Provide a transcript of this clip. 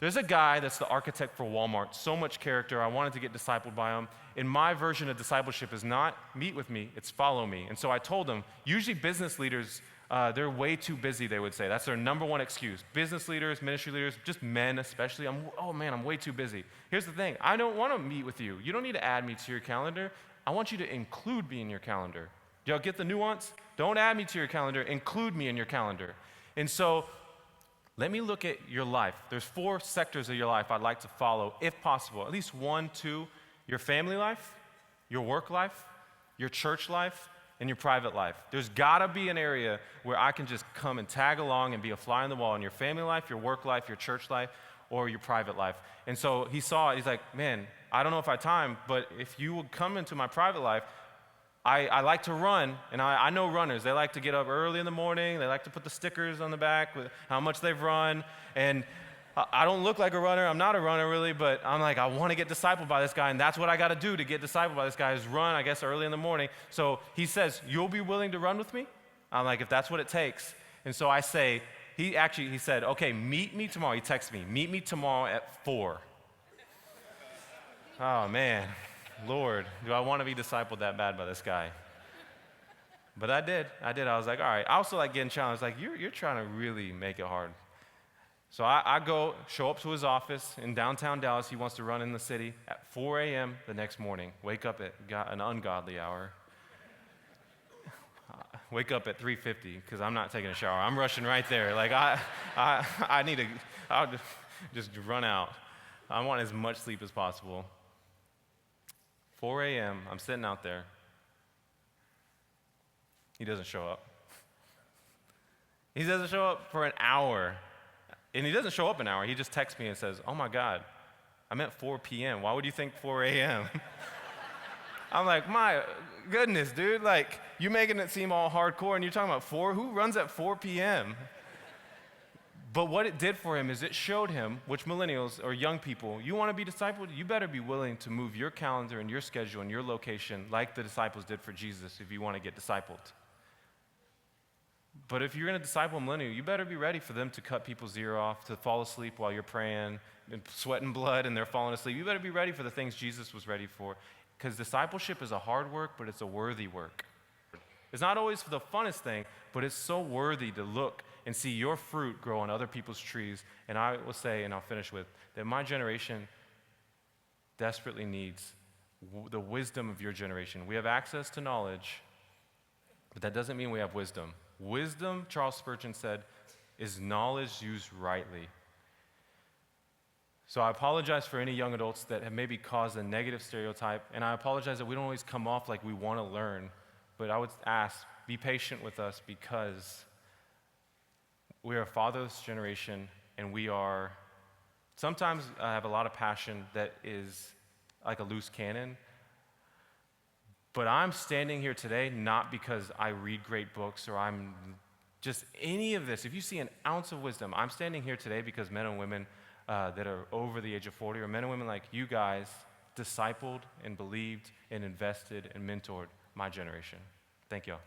There's a guy that's the architect for Walmart, so much character. I wanted to get discipled by him. And my version of discipleship is not meet with me, it's follow me. And so I told him, usually business leaders, they're way too busy, they would say. That's their number one excuse. Business leaders, ministry leaders, just men especially, I'm way too busy. Here's the thing, I don't want to meet with you. You don't need to add me to your calendar. I want you to include me in your calendar. Y'all get the nuance? Don't add me to your calendar, include me in your calendar. And so, let me look at your life. There's 4 sectors of your life I'd like to follow, if possible. At least 1, 2, your family life, your work life, your church life, and your private life. There's gotta be an area where I can just come and tag along and be a fly on the wall in your family life, your work life, your church life, or your private life. And so he saw it, he's like, man, I don't know if I have time, but if you would come into my private life, I like to run, and I know runners. They like to get up early in the morning. They like to put the stickers on the back with how much they've run. And I don't look like a runner. I'm not a runner, really, but I'm like, I want to get discipled by this guy, and that's what I got to do to get discipled by this guy is run, I guess, early in the morning. So he says, you'll be willing to run with me? I'm like, if that's what it takes. And so I say, he said, okay, meet me tomorrow. He texted me, meet me tomorrow at 4. Oh, man. Lord, do I want to be discipled that bad by this guy? But I did. I was like, all right. I also like getting challenged. Like, you're trying to really make it hard. So I go, show up to his office in downtown Dallas. He wants to run in the city at 4 a.m. the next morning. Wake up at an ungodly hour. Wake up at 3:50 because I'm not taking a shower. I'm rushing right there. Like, I'll just run out. I want as much sleep as possible. 4 a.m., I'm sitting out there. He doesn't show up. He doesn't show up for an hour. And he doesn't show up an hour. He just texts me and says, oh my God, I meant 4 p.m. Why would you think 4 a.m.? I'm like, my goodness, dude. Like, you're making it seem all hardcore and you're talking about 4? Who runs at 4 p.m.? But what it did for him is it showed him, which millennials or young people, you want to be discipled, you better be willing to move your calendar and your schedule and your location like the disciples did for Jesus if you want to get discipled. But if you're going to disciple a millennial, you better be ready for them to cut people's ear off, to fall asleep while you're praying, and sweating blood and they're falling asleep. You better be ready for the things Jesus was ready for. Because discipleship is a hard work, but it's a worthy work. It's not always the funnest thing, but it's so worthy to look and see your fruit grow on other people's trees. And I will say, and I'll finish with, that my generation desperately needs the wisdom of your generation. We have access to knowledge, but that doesn't mean we have wisdom. Wisdom, Charles Spurgeon said, is knowledge used rightly. So I apologize for any young adults that have maybe caused a negative stereotype, and I apologize that we don't always come off like we want to learn. But I would ask, be patient with us because we are a fatherless generation, and we are, sometimes I have a lot of passion that is like a loose cannon. But I'm standing here today not because I read great books or I'm just any of this. If you see an ounce of wisdom, I'm standing here today because men and women that are over the age of 40 or men and women like you guys discipled and believed and invested and mentored my generation. Thank y'all.